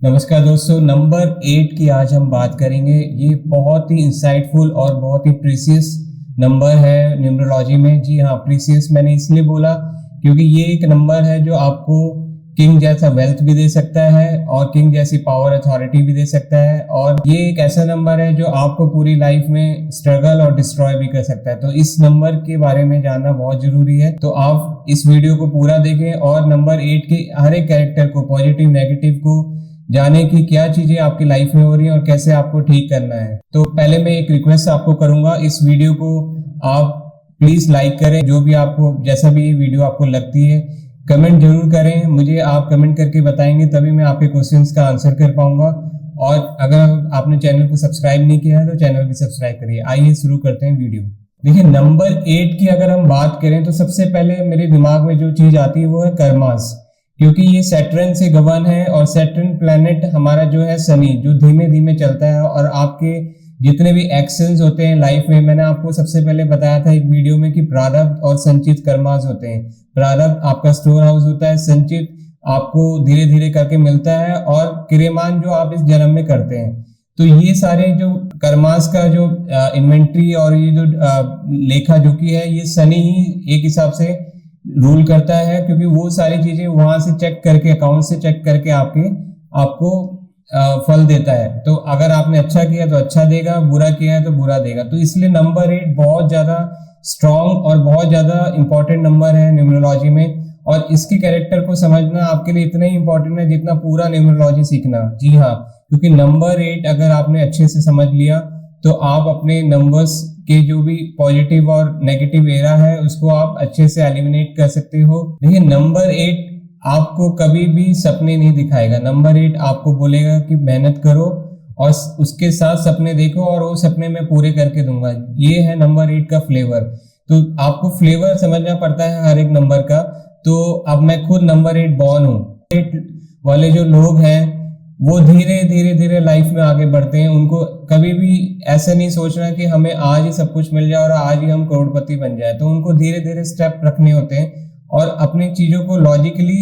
नमस्कार दोस्तों, नंबर 8 की आज हम बात करेंगे। ये बहुत ही इंसाइटफुल और बहुत ही प्रीसियस नंबर है न्यूमरोलॉजी में। जी हाँ, प्रीसियस मैंने इसलिए बोला क्योंकि ये एक नंबर है जो आपको किंग जैसा वेल्थ भी दे सकता है और किंग जैसी पावर अथॉरिटी भी दे सकता है। और ये एक ऐसा नंबर है जो आपको पूरी लाइफ में स्ट्रगल और डिस्ट्रॉय भी कर सकता है। तो इस नंबर के बारे में जानना बहुत जरूरी है, तो आप इस वीडियो को पूरा देखें और नंबर 8 के हर एक कैरेक्टर को, पॉजिटिव नेगेटिव को जाने की क्या चीजें आपकी लाइफ में हो रही हैं और कैसे आपको ठीक करना है। तो पहले मैं एक रिक्वेस्ट आपको करूंगा, इस वीडियो को आप प्लीज लाइक करें। जो भी आपको, जैसा भी ये वीडियो आपको लगती है, कमेंट जरूर करें। मुझे आप कमेंट करके बताएंगे तभी मैं आपके क्वेश्चंस का आंसर कर पाऊंगा। और अगर आपने चैनल को सब्सक्राइब नहीं किया है तो चैनल भी सब्सक्राइब करिए। आइए शुरू करते हैं वीडियो। देखिए, नंबर 8 की अगर हम बात करें तो सबसे पहले मेरे दिमाग में जो चीज आती है वो है कर्मास, क्योंकि ये सैटर्न से गवर्न है और सैटर्न प्लैनेट हमारा जो है शनि, जो धीमे धीमे चलता है और आपके जितने भी एक्शंस होते हैं लाइफ में, मैंने आपको सबसे पहले बताया था एक वीडियो में कि प्रारब्ध और संचित कर्मास होते हैं। प्रारब्ध आपका स्टोर हाउस होता है, संचित आपको धीरे धीरे करके मिलता है और क्रियमान जो आप इस जन्म में करते हैं। तो ये सारे जो कर्मास का जो इन्वेंट्री और ये जो लेखा जोखी है, ये शनि ही एक हिसाब से रूल करता है, क्योंकि वो सारी चीजें वहां से चेक करके, अकाउंट से चेक करके आपको फल देता है। तो अगर आपने अच्छा किया तो अच्छा देगा, बुरा किया है तो बुरा देगा। तो इसलिए नंबर 8 बहुत ज्यादा स्ट्रॉन्ग और बहुत ज्यादा इंपॉर्टेंट नंबर है न्यूमरोलॉजी में। और इसके कैरेक्टर को समझना आपके लिए इतना ही इंपॉर्टेंट है जितना पूरा न्यूमरोलॉजी सीखना। जी हाँ, क्योंकि नंबर 8 अगर आपने अच्छे से समझ लिया तो आप अपने नंबर्स के जो भी पॉजिटिव और नेगेटिव एरा है उसको आप अच्छे से एलिमिनेट कर सकते हो। देखिए, नंबर 8 आपको कभी भी सपने नहीं दिखाएगा। नंबर 8 आपको बोलेगा कि मेहनत करो और उसके साथ सपने देखो और वो सपने मैं पूरे करके दूंगा। ये है नंबर 8 का फ्लेवर। तो आपको फ्लेवर समझना पड़ता है हर एक नंबर का। तो अब मैं खुद नंबर 8 बॉर्न हूँ। 8 वाले जो लोग हैं वो धीरे धीरे धीरे लाइफ में आगे बढ़ते हैं। उनको कभी भी ऐसा नहीं सोचना कि हमें आज ही सब कुछ मिल जाए और आज ही हम करोड़पति बन जाए। तो उनको धीरे धीरे स्टेप रखने होते हैं और अपनी चीजों को लॉजिकली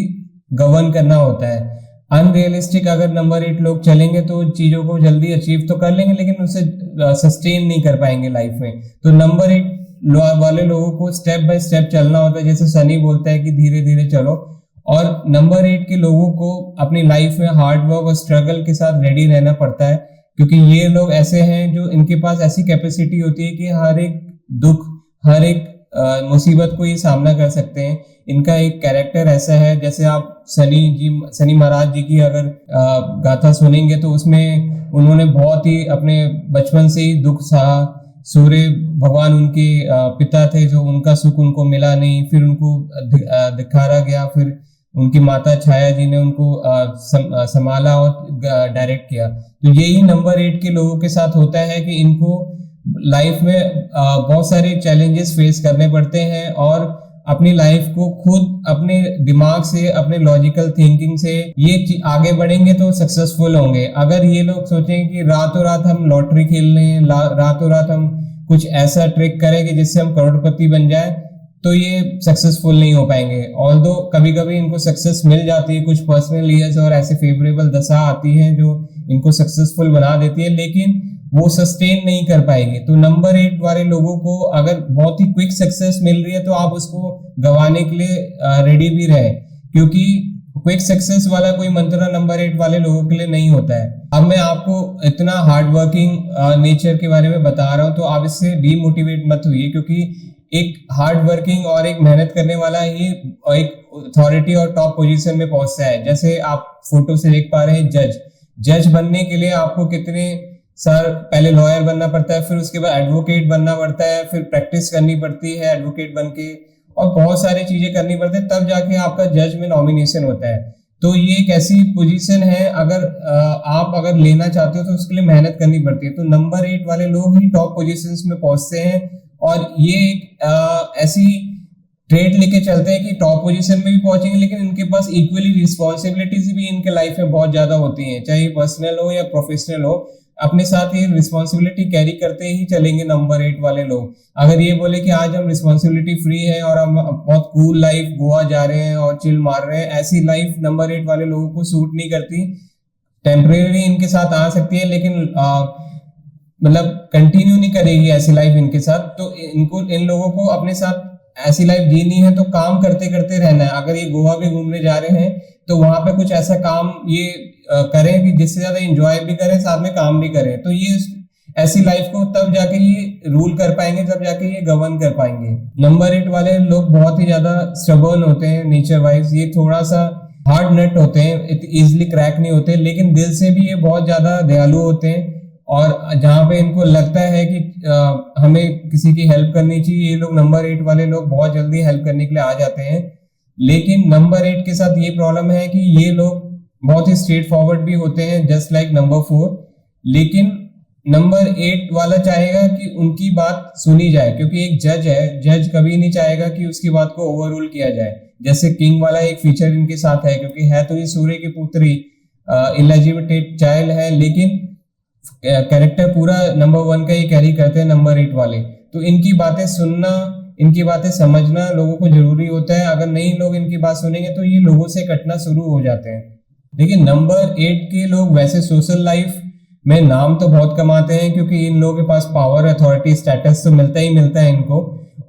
गवर्न करना होता है। अनरियलिस्टिक अगर नंबर 8 लोग चलेंगे तो चीजों को जल्दी अचीव तो कर लेंगे लेकिन उसे सस्टेन नहीं कर पाएंगे लाइफ में। तो नंबर 8 वाले लोगों को स्टेप बाय स्टेप चलना होता है, जैसे सनी बोलता है कि धीरे धीरे चलो। और नंबर 8 के लोगों को अपनी लाइफ में हार्ड वर्क और स्ट्रगल के साथ रेडी रहना पड़ता है, क्योंकि ये लोग ऐसे हैं जो इनके पास ऐसी कैपेसिटी होती है कि हर एक दुख, हर एक मुसीबत को ये सामना कर सकते हैं। इनका एक कैरेक्टर ऐसा है, जैसे आप शनि महाराज जी की अगर गाथा सुनेंगे तो उसमें उन्होंने बहुत ही अपने बचपन से ही दुख सहा। सूर्य भगवान उनके पिता थे, जो उनका सुख उनको मिला नहीं, फिर उनको दिखारा गया, फिर उनकी माता छाया जी ने उनको संभाला और डायरेक्ट किया। तो यही नंबर 8 के लोगों के साथ होता है कि इनको लाइफ में बहुत सारे चैलेंजेस फेस करने पड़ते हैं और अपनी लाइफ को खुद अपने दिमाग से, अपने लॉजिकल थिंकिंग से ये आगे बढ़ेंगे तो सक्सेसफुल होंगे। अगर ये लोग सोचें कि रातों रात हम लॉटरी खेल लें, रातों रात हम कुछ ऐसा ट्रिक करेंगे जिससे हम करोड़पति बन जाए, तो ये सक्सेसफुल नहीं हो पाएंगे। ऑल्दो कभी कभी इनको सक्सेस मिल जाती है, कुछ पर्सनल ईयर्स और ऐसे फेवरेबल दशा आती है जो इनको सक्सेसफुल बना देती है, लेकिन वो सस्टेन नहीं कर पाएंगे। तो नंबर 8 वाले लोगों को अगर बहुत ही क्विक सक्सेस मिल रही है तो आप उसको गंवाने के लिए रेडी भी रहे, क्योंकि क्विक सक्सेस वाला कोई मंत्र नंबर 8 वाले लोगों के लिए नहीं होता है। अब मैं आपको इतना हार्ड वर्किंग नेचर के बारे में बता रहा हूं तो आप इससे डीमोटिवेट मत हुई, क्योंकि एक हार्ड वर्किंग और एक मेहनत करने वाला ही एक अथॉरिटी और टॉप पोजीशन में पहुंचता है। जैसे आप फोटो से देख पा रहे हैं, जज बनने के लिए आपको कितने पहले लॉयर बनना पड़ता है, फिर उसके बाद एडवोकेट बनना पड़ता है, फिर प्रैक्टिस करनी पड़ती है एडवोकेट बन के, और बहुत सारी चीजें करनी पड़ती है, तब जाके आपका जज में नॉमिनेशन होता है। तो ये एक ऐसी पोजीशन है, अगर आप अगर लेना चाहते हो तो उसके लिए मेहनत करनी पड़ती है। तो नंबर 8 वाले लोग ही टॉप पोजीशंस में पहुंचते हैं और ये एक ऐसी ट्रेड लेके चलते हैं कि टॉप पोजीशन में भी पहुंचेंगे, लेकिन इनके पास इक्वली रिस्पॉन्सिबिलिटीज भी इनके लाइफ में बहुत ज्यादा होती हैं, चाहे पर्सनल हो या प्रोफेशनल हो। अपने साथ ये रिस्पॉन्सिबिलिटी कैरी करते ही चलेंगे नंबर 8 वाले लोग। अगर ये बोले कि आज हम रिस्पॉन्सिबिलिटी फ्री है और हम बहुत कूल लाइफ गोवा जा रहे हैं और चिल मार रहे हैं, ऐसी लाइफ नंबर 8 वाले लोगों को सूट नहीं करती। टेम्परेरी इनके साथ आ सकती है, लेकिन मतलब कंटिन्यू नहीं करेगी ऐसी लाइफ इनके साथ। तो इनको, इन लोगों को अपने साथ ऐसी लाइफ जीनी है तो काम करते करते रहना है। अगर ये गोवा भी घूमने जा रहे हैं तो वहां पे कुछ ऐसा काम ये करें कि जिससे ज्यादा एंजॉय भी करें, साथ में काम भी करें। तो ये ऐसी लाइफ को तब जाके ये रूल कर पाएंगे, तब जाके ये गवर्न कर पाएंगे। नंबर 8 वाले लोग बहुत ही ज्यादा स्टबर्न होते हैं नेचर वाइज। ये थोड़ा सा हार्ड नट होते हैं, इजिली क्रैक नहीं होते, लेकिन दिल से भी ये बहुत ज्यादा दयालु होते हैं। और जहां पे इनको लगता है कि हमें किसी की हेल्प करनी चाहिए, ये लोग नंबर 8 वाले लोग बहुत जल्दी हेल्प करने के लिए आ जाते हैं। लेकिन नंबर 8 के साथ ये प्रॉब्लम है कि ये लोग बहुत ही स्ट्रेट फॉरवर्ड भी होते हैं, जस्ट लाइक नंबर 4। लेकिन नंबर 8 वाला चाहेगा कि उनकी बात सुनी जाए, क्योंकि एक जज है, जज कभी नहीं चाहेगा कि उसकी बात को ओवररूल किया जाए। जैसे किंग वाला एक फीचर इनके साथ है, क्योंकि है तो ये सूर्य की पुत्री, इलेजिटिमेट चाइल्ड है, लेकिन कैरेक्टर पूरा नंबर 1 का ही कैरी करते हैं नंबर 8 वाले। तो इनकी बातें सुनना, इनकी बातें समझना लोगों को जरूरी होता है। अगर नहीं लोग इनकी बात सुनेंगे तो ये लोगों से कटना शुरू हो जाते हैं। देखिए नंबर 8 के लोग वैसे सोशल लाइफ में नाम तो बहुत कमाते हैं, क्योंकि इन लोगों के पास पावर, अथॉरिटी, स्टेटस तो मिलता ही मिलता है इनको।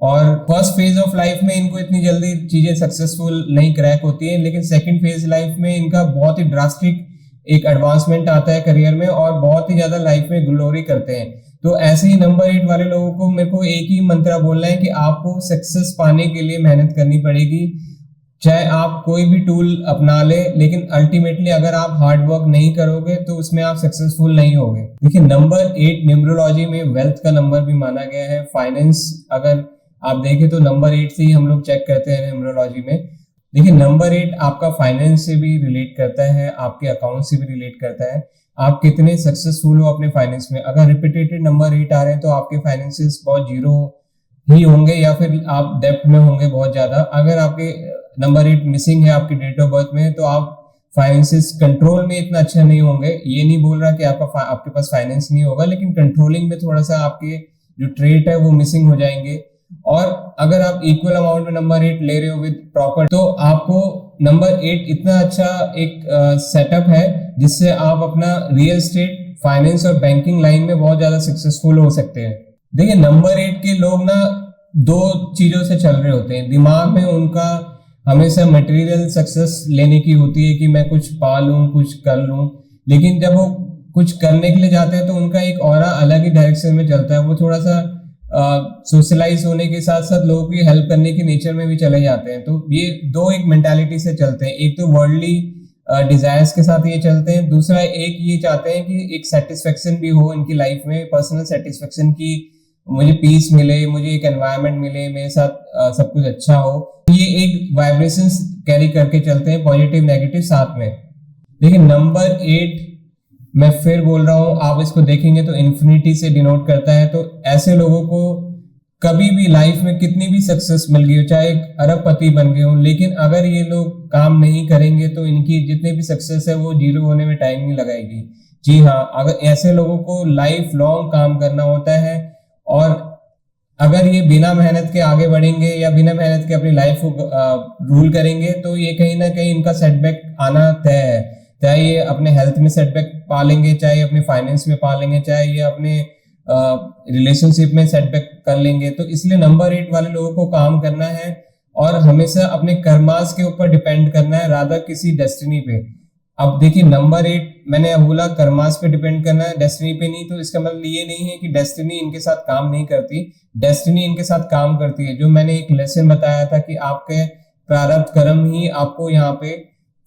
और फर्स्ट फेज ऑफ लाइफ में इनको इतनी जल्दी चीजें सक्सेसफुल नहीं क्रैक होती है, लेकिन सेकंड फेज लाइफ में इनका बहुत ही ड्रास्टिक एक एडवांसमेंट आता है करियर में, और बहुत ही ज्यादा लाइफ में ग्लोरी करते हैं। तो ऐसे ही नंबर 8 वाले लोगों को मेरे को एक ही मंत्र बोलना है कि आपको सक्सेस पाने के लिए मेहनत करनी पड़ेगी। चाहे आप कोई भी टूल अपना ले, लेकिन अल्टीमेटली अगर आप हार्ड वर्क नहीं करोगे तो उसमें आप सक्सेसफुल नहीं होगे। देखिए नंबर 8 न्यूमरोलॉजी में वेल्थ का नंबर भी माना गया है। फाइनेंस अगर आप देखें तो नंबर 8 से ही हम लोग चेक करते हैं न्यूमरोलॉजी में। देखिए नंबर 8 आपका फाइनेंस से भी रिलेट करता है, आपके अकाउंट से भी रिलेट करता है। आप कितने सक्सेसफुल हो अपने फाइनेंस में। अगर रिपीटेटेड नंबर 8 आ रहे हैं तो आपके फाइनेंसेस बहुत जीरो ही होंगे, या फिर आप डेप्ट में होंगे बहुत ज्यादा। अगर आपके नंबर 8 मिसिंग है आपकी डेट ऑफ बर्थ में, तो आप फाइनेंसेस कंट्रोल में इतना अच्छा नहीं होंगे। ये नहीं बोल रहा कि आपके पास फाइनेंस नहीं होगा, लेकिन कंट्रोलिंग में थोड़ा सा आपके जो ट्रेट है वो मिसिंग हो जाएंगे। और अगर आप इक्वल अमाउंट में नंबर 8 ले रहे हो विद प्रॉपर, तो आपको नंबर 8 इतना अच्छा एक सेटअप है जिससे आप अपना रियल एस्टेट, फाइनेंस और बैंकिंग लाइन में बहुत ज्यादा सक्सेसफुल हो सकते हैं। देखिए नंबर 8 के लोग ना दो चीजों से चल रहे होते हैं। दिमाग में उनका हमेशा मटेरियल सक्सेस लेने की होती है कि मैं कुछ पा लूं, कुछ कर लूं, लेकिन जब वो कुछ करने के लिए जाते हैं तो उनका एक ऑरा अलग ही डायरेक्शन में चलता है। वो थोड़ा सा सोशलाइज होने के साथ साथ लोगों की हेल्प करने के नेचर में भी चले जाते हैं। तो ये दो एक मेंटालिटी से चलते हैं। एक तो वर्ल्डली डिजायर्स के साथ ये चलते हैं, दूसरा एक ये चाहते हैं कि एक सेटिस्फेक्शन भी हो इनकी लाइफ में, पर्सनल सेटिस्फेक्शन की, मुझे पीस मिले, मुझे एक एनवायरनमेंट मिले, मेरे साथ सब कुछ अच्छा हो। ये एक वाइब्रेशंस कैरी करके चलते हैं, पॉजिटिव नेगेटिव साथ में। देखिए नंबर 8 मैं फिर बोल रहा हूं, आप इसको देखेंगे तो इन्फिनिटी से डिनोट करता है। तो ऐसे लोगों को कभी भी लाइफ में कितनी भी सक्सेस मिल गई हो, चाहे अरबपति बन गए हो, लेकिन अगर ये लोग काम नहीं करेंगे तो इनकी जितनी भी सक्सेस है वो जीरो होने में टाइम नहीं लगाएगी। जी हाँ, अगर ऐसे लोगों को लाइफ लॉन्ग काम करना होता है, और अगर ये बिना मेहनत के आगे बढ़ेंगे या बिना मेहनत के अपनी लाइफ को रूल करेंगे तो ये कहीं ना कहीं इनका सेटबैक आना तय है। चाहे ये अपने हेल्थ में सेटबैक पालेंगे, चाहे अपने फाइनेंस में पालेंगे, चाहे ये अपने रिलेशनशिप में सेटबैक कर लेंगे। तो इसलिए नंबर 8 वाले लोगों को काम करना है और हमेशा अपने कर्मास के ऊपर डिपेंड करना है, रादर किसी डेस्टिनी पे। अब देखिए नंबर 8 मैंने बोला कर्मास पे डिपेंड करना है, डेस्टिनी पे नहीं। तो इसका मतलब ये नहीं है कि डेस्टिनी इनके साथ काम नहीं करती, डेस्टिनी इनके साथ काम करती है। जो मैंने एक लेसन बताया था कि आपके प्रारब्ध कर्म ही आपको यहाँ पे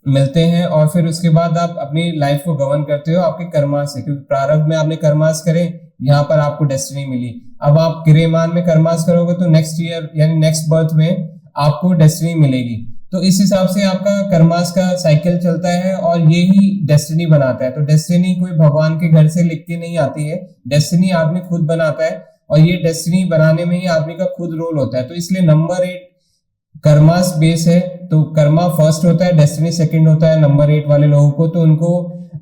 मिलते हैं, और फिर उसके बाद आप अपनी लाइफ को गवर्न करते हो आपके कर्मास से, क्योंकि प्रारब्ध में आपने कर्मास करे, यहाँ पर आपको डेस्टिनी मिली। अब आप क्रियमान में कर्मास करोगे तो नेक्स्ट ईयर यानी नेक्स्ट बर्थ में आपको डेस्टिनी मिलेगी। तो इस हिसाब से आपका कर्मास का साइकिल चलता है और ये ही डेस्टिनी बनाता है। तो डेस्टिनी कोई भगवान के घर से लिख के नहीं आती है, डेस्टिनी आदमी खुद बनाता है, और ये डेस्टिनी बनाने में ही आदमी का खुद रोल होता है। तो इसलिए नंबर 8 कर्मास बेस है, तो कर्मा फर्स्ट होता है, डेस्टिनी सेकंड होता है नंबर 8 वाले लोगों को। तो उनको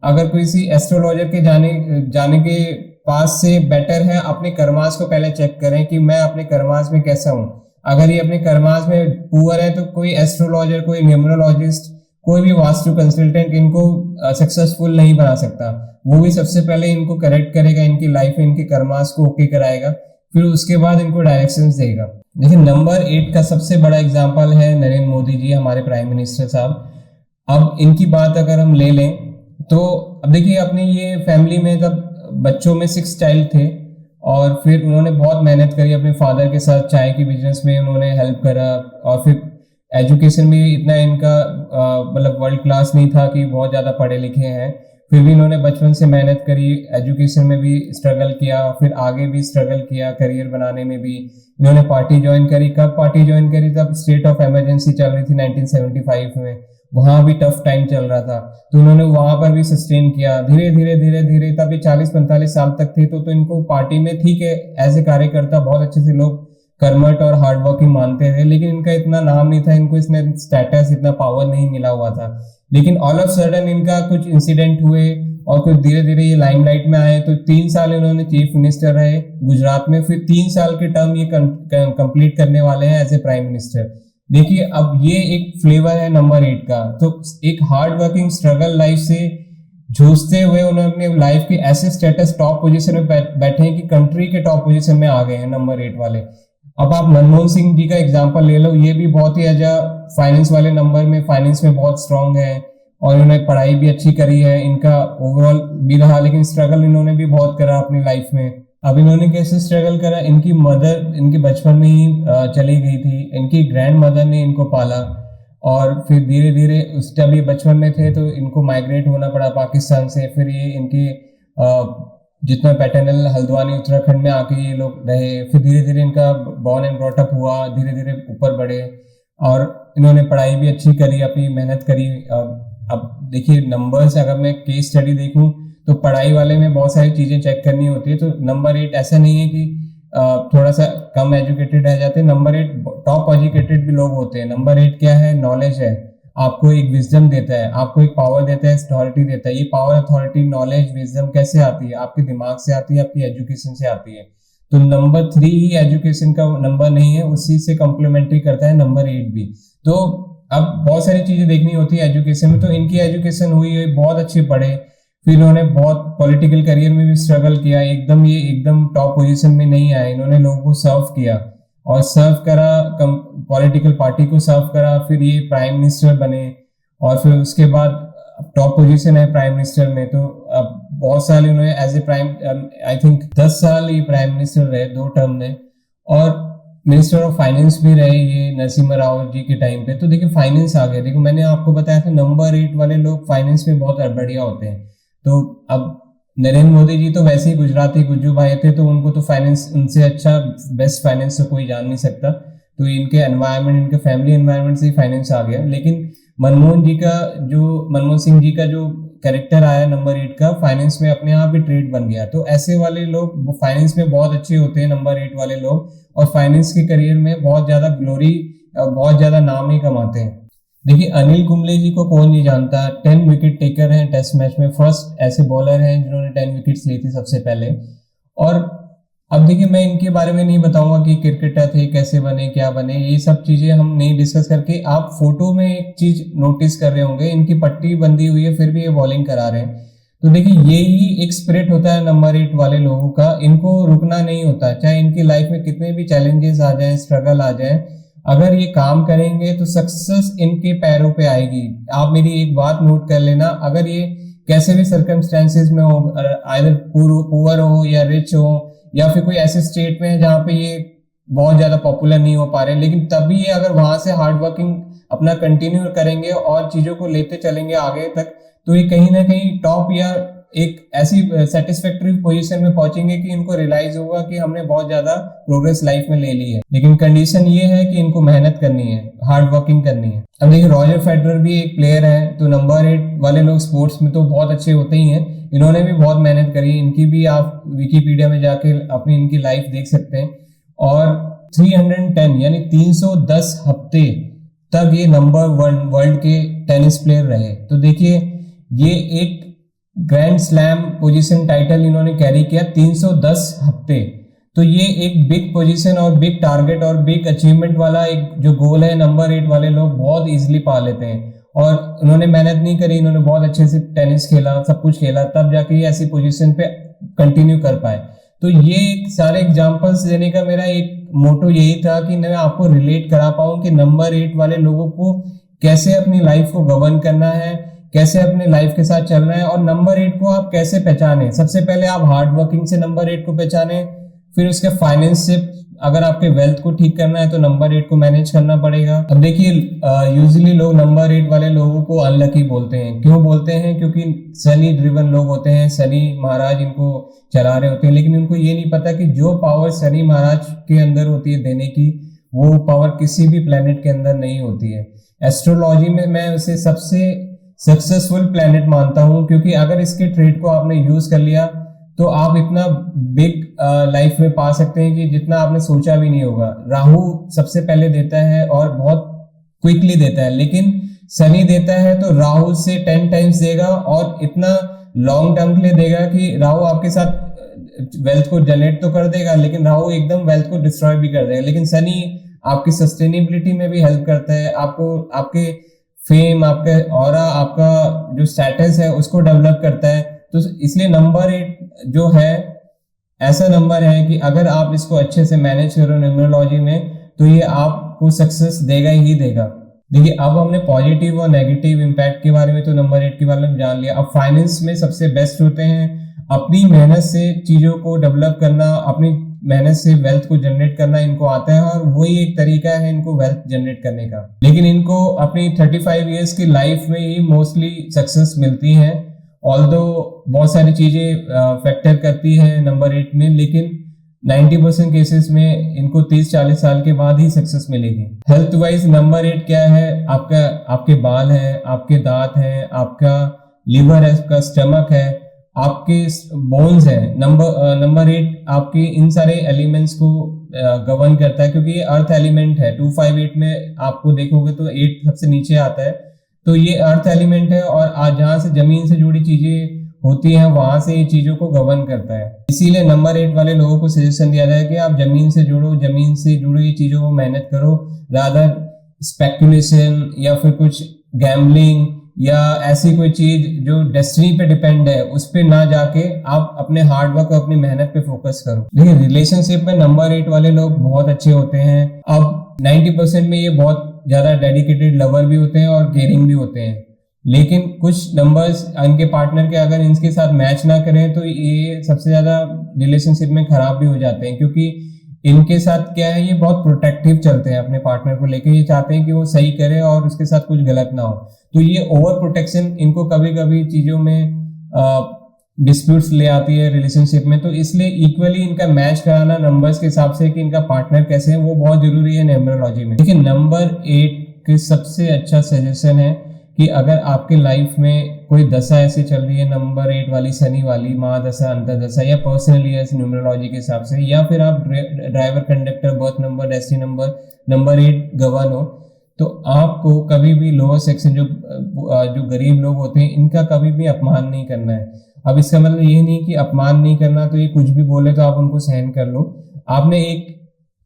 अगर किसी एस्ट्रोलॉजर के जाने के पास से बेटर है अपने कर्मास को पहले चेक करें कि मैं अपने कर्मास में कैसा हूं। अगर ये अपने कर्मास में पुअर है तो कोई एस्ट्रोलॉजर, कोई न्यूमरोलॉजिस्ट, कोई भी वास्तु कंसल्टेंट इनको सक्सेसफुल नहीं बना सकता। वो भी सबसे पहले इनको करेक्ट करेगा, इनकी लाइफ में इनके कर्मास को ओके कराएगा, फिर उसके बाद इनको डायरेक्शंस देगा। लेकिन नंबर 8 का सबसे बड़ा एग्जाम्पल है नरेंद्र मोदी जी, हमारे प्राइम मिनिस्टर साहब। अब इनकी बात अगर हम ले लें तो अब देखिए, अपनी ये फैमिली में जब बच्चों में 6 चाइल्ड थे और फिर उन्होंने बहुत मेहनत करी अपने फादर के साथ, चाय के बिजनेस में उन्होंने हेल्प करा, और फिर एजुकेशन में इतना इनका मतलब वर्ल्ड क्लास नहीं था कि बहुत ज़्यादा पढ़े लिखे हैं, फिर भी इन्होंने बचपन से मेहनत करी, एजुकेशन में भी स्ट्रगल किया, फिर आगे भी स्ट्रगल किया, करियर बनाने में भी इन्होंने पार्टी ज्वाइन करी। कब पार्टी ज्वाइन करी? तब स्टेट ऑफ इमरजेंसी चल रही थी 1975 में, वहां भी टफ टाइम चल रहा था, तो उन्होंने वहां पर भी सस्टेन किया धीरे धीरे धीरे धीरे। तब ये 40-45 साल तक थे, तो इनको पार्टी में ठीक है एज ए कार्यकर्ता बहुत अच्छे से लोग कर्मठ और हार्ड वर्किंग मानते थे, लेकिन इनका इतना नाम नहीं था, इनको इसने स्टेटस, इतना पावर नहीं मिला हुआ था। लेकिन ऑल ऑफ सडन इनका कुछ इंसिडेंट हुए और कुछ धीरे धीरे ये लाइमलाइट में आए। तो 3 साल इन्होंने चीफ मिनिस्टर रहे गुजरात में, फिर 3 साल के टर्म ये कंप्लीट करने वाले हैं एज ए प्राइम मिनिस्टर। देखिए, अब ये एक फ्लेवर है नंबर 8 का। तो एक हार्ड वर्किंग स्ट्रगल लाइफ से जूझते हुए उन्होंने अपने लाइफ के ऐसे स्टेटस टॉप पोजीशन में बैठे हैं कि कंट्री के टॉप पोजीशन में आ गए हैं नंबर 8 वाले। अब आप मनमोहन सिंह जी का एग्जांपल ले लो, ये भी बहुत ही एज फाइनेंस वाले नंबर में, फाइनेंस में बहुत स्ट्रांग है और इन्होंने पढ़ाई भी अच्छी करी है, इनका ओवरऑल भी रहा, लेकिन स्ट्रगल इन्होंने भी बहुत करा अपनी लाइफ में। अब इन्होंने कैसे स्ट्रगल करा? इनकी मदर इनके बचपन में ही चली गई थी, इनकी ग्रैंड मदर ने इनको पाला और फिर धीरे धीरे जब ये बचपन में थे तो इनको माइग्रेट होना पड़ा पाकिस्तान से। फिर ये इनके जितना पैटर्नल हल्द्वानी उत्तराखंड में आके ये लोग रहे, फिर धीरे धीरे इनका बॉर्न एंड ब्रॉट अप हुआ, धीरे धीरे ऊपर बढ़े और इन्होंने पढ़ाई भी अच्छी करी, अपनी मेहनत करी। अब देखिए नंबर्स, अगर मैं केस स्टडी देखूं तो पढ़ाई वाले में बहुत सारी चीजें चेक करनी होती है। तो नंबर 8 ऐसा नहीं है कि थोड़ा सा कम एजुकेटेड रह जाते हैं, नंबर 8 टॉप एजुकेटेड भी लोग होते हैं। नंबर 8 क्या है? नॉलेज है, आपको एक विजडम देता है, आपको एक पावर देता है, अथॉरिटी देता है। ये पावर, अथॉरिटी, नॉलेज, विजडम कैसे आती है? आपके दिमाग से आती है, आपकी एजुकेशन से आती है। तो नंबर 3 ही एजुकेशन का नंबर नहीं है, उसी से कॉम्प्लीमेंट्री करता है नंबर 8 भी। तो अब बहुत सारी चीजें देखनी होती है एजुकेशन में। तो इनकी एजुकेशन हुई बहुत अच्छी पढ़े, फिर इन्होंने बहुत पॉलिटिकल करियर में भी स्ट्रगल किया, ये एकदम टॉप पोजीशन में नहीं आए, इन्होंने लोगों को सर्व किया और सर्व करा, पॉलिटिकल पार्टी को सर्व करा, फिर ये प्राइम मिनिस्टर बने और फिर उसके बाद टॉप पोजीशन है प्राइम मिनिस्टर में। तो अब बहुत साल इन्होंने as a prime, I think 10 साल ये प्राइम मिनिस्टर रहे 2 टर्म में, और मिनिस्टर ऑफ फाइनेंस भी रहे ये नरसिम्हा राव जी के टाइम पे। तो देखिए फाइनेंस आ गया। देखो मैंने आपको बताया था नंबर 8 वाले लोग फाइनेंस में बहुत बढ़िया होते हैं। तो अब नरेंद्र मोदी जी तो वैसे ही गुजराती गुज्जू भाई थे, तो उनको तो फाइनेंस, उनसे अच्छा बेस्ट फाइनेंस तो कोई जान नहीं सकता। तो इनके एनवायरनमेंट, इनके फैमिली एनवायरनमेंट से ही फाइनेंस आ गया। लेकिन मनमोहन सिंह जी का जो कैरेक्टर आया नंबर 8 का, फाइनेंस में अपने आप ही ट्रेड बन गया। तो ऐसे वाले लोग फाइनेंस में बहुत अच्छे होते हैं नंबर 8 वाले लोग, और फाइनेंस के करियर में बहुत ज्यादा ग्लोरी, बहुत ज्यादा नाम ही कमाते हैं। देखिए अनिल कुंबले जी को कौन नहीं जानता, 10 विकेट टेकर हैं टेस्ट मैच में, फर्स्ट ऐसे बॉलर हैं जिन्होंने 10 विकेट्स ली थी सबसे पहले। और अब देखिए मैं इनके बारे में नहीं बताऊंगा कि क्रिकेटर थे, कैसे बने, क्या बने, ये सब चीजें हम नहीं डिस्कस करके, आप फोटो में एक चीज नोटिस कर रहे होंगे, इनकी पट्टी बंधी हुई है फिर भी ये बॉलिंग करा रहे हैं। तो देखिए यही एक स्पिरिट होता है नंबर 8 वाले लोगों का, इनको रुकना नहीं होता, चाहे इनकी लाइफ में कितने भी चैलेंजेस आ जाएं, स्ट्रगल आ जाए, अगर ये काम करेंगे तो सक्सेस इनके पैरों पे आएगी। आप मेरी एक बात नोट कर लेना, अगर ये कैसे भी सर्कमस्टेंसेस में हो, आइदर पुअर हो या रिच हो, या फिर कोई ऐसे स्टेट में है जहाँ पे ये बहुत ज्यादा पॉपुलर नहीं हो पा रहे, लेकिन तभी ये अगर वहां से हार्ड वर्किंग अपना कंटिन्यू करेंगे और चीजों को लेते चलेंगे आगे तक, तो ये कहीं ना कहीं टॉप या एक ऐसी सेटिस्फैक्टरी पोजीशन में पहुंचेंगे कि इनको रियलाइज होगा कि हमने बहुत ज्यादा प्रोग्रेस लाइफ में ले ली है। लेकिन कंडीशन ये है कि इनको मेहनत करनी है, हार्ड वर्किंग करनी है। अब देखिए रॉजर फेडरर भी एक प्लेयर है, तो नंबर 8 वाले लोग स्पोर्ट्स में तो बहुत अच्छे होते ही हैं, इन्होंने भी बहुत मेहनत करी, इनकी भी आप विकिपीडिया में जाके अपनी इनकी लाइफ देख सकते हैं। और 310 यानी 310 हफ्ते तक ये नंबर 1 वर्ल्ड के टेनिस प्लेयर रहे। तो देखिए ये एक ग्रैंड स्लैम पोजीशन टाइटल इन्होंने कैरी किया 310 हफ्ते। तो ये एक बिग पोजीशन और बिग टारगेट और बिग अचीवमेंट वाला एक जो गोल है, नंबर 8 वाले लोग बहुत इजीली पा लेते हैं। और उन्होंने मेहनत नहीं करी, इन्होंने बहुत अच्छे से टेनिस खेला, सब कुछ खेला, तब जाके ये ऐसी पोजीशन पे कंटिन्यू कर पाए। तो ये सारे एग्जांपल्स देने का मेरा एक मोटो यही था कि मैं आपको रिलेट करा पाऊं कि नंबर 8 वाले लोगों को कैसे अपनी लाइफ को गवर्न करना है, कैसे अपने लाइफ के साथ चलना है, और नंबर 8 को आप कैसे पहचाने। सबसे पहले आप हार्ड वर्किंग से नंबर 8 को पहचाने, फिर उसके फाइनेंस से, अगर आपके वेल्थ को ठीक करना है तो नंबर 8 को मैनेज करना पड़ेगा। अब देखिए, यूजुअली लोग नंबर 8 वाले लोगों को अनलकी बोलते हैं। क्यों बोलते हैं? क्योंकि शनि ड्रिवन लोग होते हैं, शनि महाराज इनको चला रहे होते हैं, लेकिन उनको ये नहीं पता कि जो पावर शनि महाराज के अंदर होती है देने की, वो पावर किसी भी प्लेनेट के अंदर नहीं होती है। एस्ट्रोलॉजी में मैं उसे सबसे सक्सेसफुल प्लेनेट मानता हूं, क्योंकि अगर इसके ट्रेड को आपने यूज कर लिया तो आप इतना बिग लाइफ में पा सकते हैं कि जितना आपने सोचा भी नहीं होगा। राहु सबसे पहले देता है और बहुत क्विकली देता है, लेकिन शनि देता है तो राहु से 10 टाइम्स देगा और इतना लॉन्ग टर्म के लिए देगा कि राहु आपके साथ वेल्थ को जनरेट तो कर देगा, लेकिन राहु एकदम वेल्थ को डिस्ट्रॉय भी कर देगा। लेकिन शनि आपकी सस्टेनेबिलिटी में भी हेल्प करता है, आपको आपके फेम, आपका ऑरा, आपका जो स्टेटस है उसको डेवलप करता है। तो इसलिए नंबर 8 जो है ऐसा नंबर है कि अगर आप इसको अच्छे से मैनेज करो न्यूमरोलॉजी में, तो ये आपको सक्सेस देगा ही देगा। देखिए, अब हमने पॉजिटिव और नेगेटिव इम्पैक्ट के बारे में तो नंबर 8 के बारे में जान लिया। अब फाइनेंस में सबसे बेस्ट होते हैं अपनी मेहनत से चीजों को डेवलप करना, अपनी मेहनत से वेल्थ को जनरेट करना इनको आता है, और वही एक तरीका है इनको वेल्थ जनरेट करने का। लेकिन इनको अपनी 35 इयर्स की लाइफ में ही मोस्टली सक्सेस मिलती है, ऑल्दो बहुत सारी चीजें फैक्टर करती है नंबर 8 में, लेकिन 90% केसेस में इनको 30-40 साल के बाद ही सक्सेस मिलेगी। हेल्थ वाइज नंबर 8 क्या है? आपके बाल हैं, आपके दांत हैं, आपका लिवर है, आपका स्टमक है, आपके बोन्स है। नंबर 8 आपके इन सारे एलिमेंट्स को गवर्न करता है, क्योंकि ये अर्थ एलिमेंट है। 258 में आपको देखोगे तो 8 सबसे नीचे आता है, तो ये अर्थ एलिमेंट है, और आज जहां से जमीन से जुड़ी चीजें होती हैं वहां से ये चीजों को गवर्न करता है। इसीलिए नंबर 8 वाले लोगों को सजेशन दिया जाए कि आप जमीन से जुड़ो, जमीन से जुड़ी हुई चीजों को मेहनत करो, रादर स्पेकुलेशन या फिर कुछ गैम्बलिंग या ऐसी कोई चीज जो डेस्टिनी पे डिपेंड है उस पे ना जाके आप अपने हार्ड वर्क और अपनी मेहनत पे फोकस करो। देखिए, रिलेशनशिप में नंबर 8 वाले लोग बहुत अच्छे होते हैं। अब 90% में ये बहुत ज्यादा डेडिकेटेड लवर भी होते हैं और केयरिंग भी होते हैं, लेकिन कुछ नंबर्स इनके पार्टनर के अगर इनके साथ मैच ना करें तो ये सबसे ज्यादा रिलेशनशिप में खराब भी हो जाते हैं, क्योंकि इनके साथ क्या है, ये बहुत प्रोटेक्टिव चलते हैं अपने पार्टनर को लेके। ये चाहते हैं कि वो सही करे और उसके साथ कुछ गलत ना हो, तो ये ओवर प्रोटेक्शन इनको कभी कभी चीजों में डिस्प्यूट्स ले आती है रिलेशनशिप में। तो इसलिए इक्वली इनका मैच कराना नंबर्स के हिसाब से कि इनका पार्टनर कैसे है वो बहुत जरूरी है न्यूमरोलॉजी में। देखिए, नंबर 8 के सबसे अच्छा सजेशन है कि अगर आपके लाइफ में कोई दशा ऐसी चल रही है नंबर 8 वाली, शनि वाली, महादशा, अंतरदशा, या पर्सनल ईयर्स न्यूमरोलॉजी के हिसाब से, या फिर आप driver, conductor, birth number, destiny number 8 govern हो, तो आपको कभी भी लोअर सेक्शन जो गरीब लोग होते हैं इनका कभी भी अपमान नहीं करना है। अब इसका मतलब ये नहीं कि अपमान नहीं करना तो ये कुछ भी बोले तो आप उनको सहन कर लो। आपने एक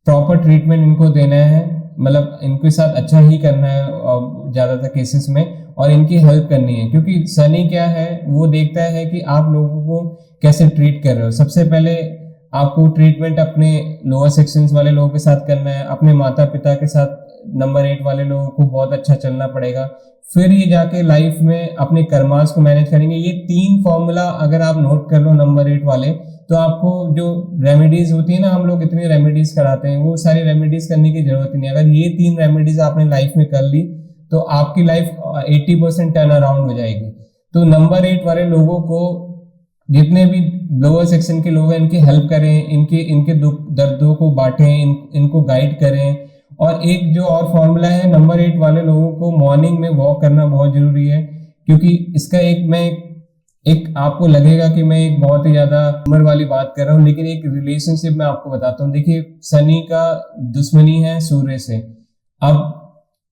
प्रॉपर ट्रीटमेंट इनको देना है, मतलब इनके साथ अच्छा ही करना है ज्यादातर केसेस में, और इनकी हेल्प करनी है। क्योंकि शनि क्या है, वो देखता है कि आप लोगों को कैसे ट्रीट कर रहे हो। सबसे पहले आपको ट्रीटमेंट अपने लोअर सेक्शंस वाले लोगों के साथ करना है, अपने माता पिता के साथ नंबर 8 वाले लोगों को बहुत अच्छा चलना पड़ेगा, फिर ये जाके लाइफ में अपने कर्मास को मैनेज करेंगे। ये 3 फॉर्मूला अगर आप नोट कर लो नंबर 8 वाले, तो आपको जो रेमेडीज होती है ना, हम लोग इतनी रेमेडीज कराते हैं, वो सारी रेमेडीज करने की जरूरत नहीं है। अगर ये 3 रेमेडीज आपने लाइफ में कर ली तो आपकी लाइफ 80% टर्न अराउंड हो जाएगी। तो नंबर 8 वाले लोगों को, जितने भी लोअर सेक्शन के लोग हैं, इनकी हेल्प करें, इनके दुख दर्दों को बांटें, इनको गाइड करें। और एक जो और फॉर्मूला है, नंबर 8 वाले लोगों को मॉर्निंग में वॉक करना बहुत जरूरी है, क्योंकि इसका एक आपको लगेगा कि मैं एक बहुत ही ज्यादा उम्र वाली बात कर रहा हूँ, लेकिन एक रिलेशनशिप में आपको बताता हूँ। देखिए, शनि का दुश्मनी है सूर्य से। अब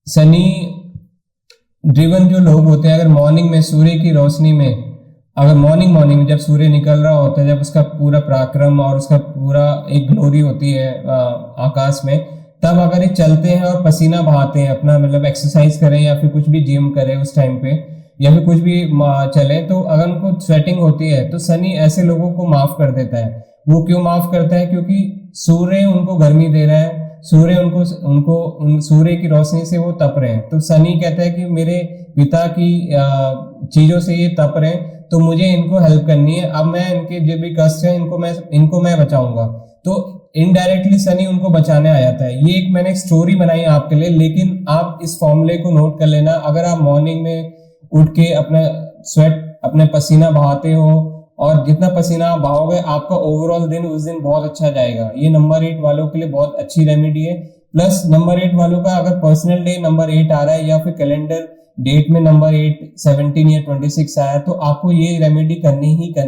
शनि ड्रिवन जो लोग होते हैं, अगर मॉर्निंग में सूर्य की रोशनी में, अगर मॉर्निंग में जब सूर्य निकल रहा होता है, जब उसका पूरा पराक्रम और उसका पूरा एक ग्लोरी होती है आकाश में, तब अगर ये चलते हैं और पसीना बहाते हैं अपना, मतलब एक्सरसाइज करें या फिर कुछ भी जिम करें उस टाइम पे, या फिर कुछ भी चले, तो अगर उनको स्वेटिंग होती है तो शनि ऐसे लोगों को माफ कर देता है। वो क्यों माफ करता है? क्योंकि सूर्य उनको गर्मी दे रहा है, सूर्य सूर्य की रोशनी से वो तप रहे हैं। तो शनि कहता है कि मेरे पिता की चीजों से ये तप रहे हैं, तो मुझे इनको हेल्प करनी है। अब मैं इनके जो भी कष्ट है इनको मैं बचाऊंगा। तो इनडायरेक्टली शनि उनको बचाने आ जाता है। ये एक मैंने स्टोरी बनाई आपके लिए, लेकिन आप इस फॉर्मूले को नोट कर लेना। अगर आप मॉर्निंग में उठ के अपने पसीना बहाते हो, और जितना पसीना आप बहाओगे आपका ओवरऑल दिन उस दिन बहुत अच्छा जाएगा। ये नंबर 8 वालों के लिए बहुत अच्छी रेमेडी है। प्लस नंबर 8 वालों का अगर पर्सनल डे नंबर 8 आ रहा है या फिर कैलेंडर डेट में नंबर 8, 17 या 26 आया, तो आपको ये रेमेडी करनी ही करनी